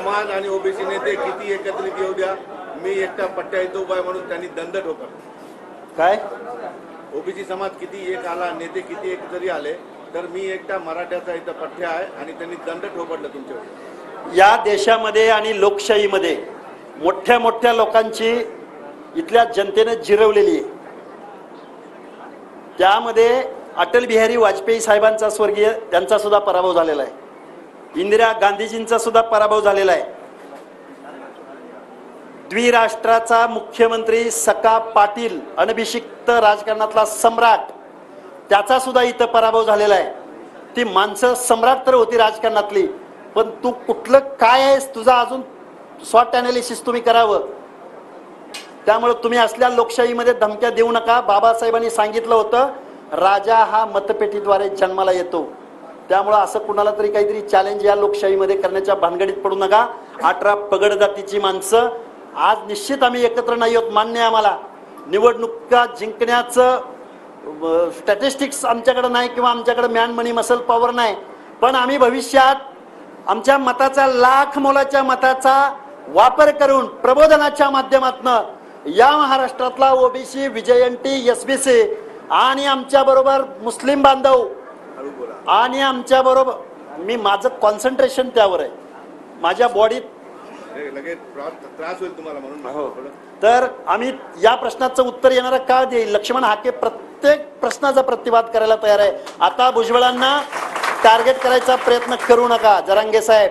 समाज आणि ओबीसी नेते किती एकत्रित येऊ द्या, मी एकटा पट्ट्या इथं उभा आहे म्हणून त्यांनी दंड ठोकला. काय ओबीसी समाज किती एक आला, नेते किती एक जरी आले तर मी एकटा मराठ्याचा इथं पठ्या आहे आणि त्यांनी दंड ठोकलं तुमच्यावर. या देशामध्ये आणि लोकशाहीमध्ये मोठ्या मोठ्या लोकांची इथल्या जनतेने जिरवलेली आहे. त्यामध्ये अटल बिहारी वाजपेयी साहेबांचा स्वर्गीय त्यांचा सुद्धा पराभव झालेला आहे. इंदिरा गांधीजींचा सुद्धा पराभव झालेला आहे. द्विराष्ट्राचा मुख्यमंत्री सका पाटील, अनभिषिक्त राजकारणातला सम्राट, त्याचा सुद्धा इथं पराभव झालेला आहे. ती माणसं सम्राट तर होती राजकारणातली, पण तू कुठलं काय आहेस, तुझा अजून स्वॉट ॲनालिसिस तुम्ही करावं. त्यामुळे तुम्ही असल्या लोकशाहीमध्ये धमक्या देऊ नका. बाबासाहेबांनी सांगितलं होतं, राजा हा मतपेटीद्वारे जन्माला येतो. त्यामुळं असं कुणाला तरी काहीतरी चॅलेंज या लोकशाहीमध्ये करण्याच्या भानगडीत पडू नका. 18 पगड जातीची माणसं आज निश्चित आम्ही एकत्र नाही आहोत, मान्य आहे आम्हाला. निवडणुका जिंकण्याचं स्टॅटिस्टिक्स आमच्याकडे नाही किंवा आमच्याकडे मॅन मनी मसल पॉवर नाही, पण आम्ही भविष्यात आमच्या मताचा, लाख मोलाच्या मताचा वापर करून प्रबोधनाच्या माध्यमातून या महाराष्ट्रातला ओबीसी, विजयंती, एसबीसी आणि आमच्या बरोबर मुस्लिम बांधव आणि आमच्या बरोबर, मी माझं कॉन्सन्ट्रेशन त्यावर आहे, माझ्या बॉडीत लगेच त्रास होईल तुम्हाला म्हणून. तर आम्ही या प्रश्नाचं उत्तर येणारा का देईल. लक्ष्मण हाके प्रत्येक प्रश्नाचा प्रतिवाद करायला तयार आहे. आता भुजबळांना टार्गेट करायचा प्रयत्न करू नका. जरांगे साहेब,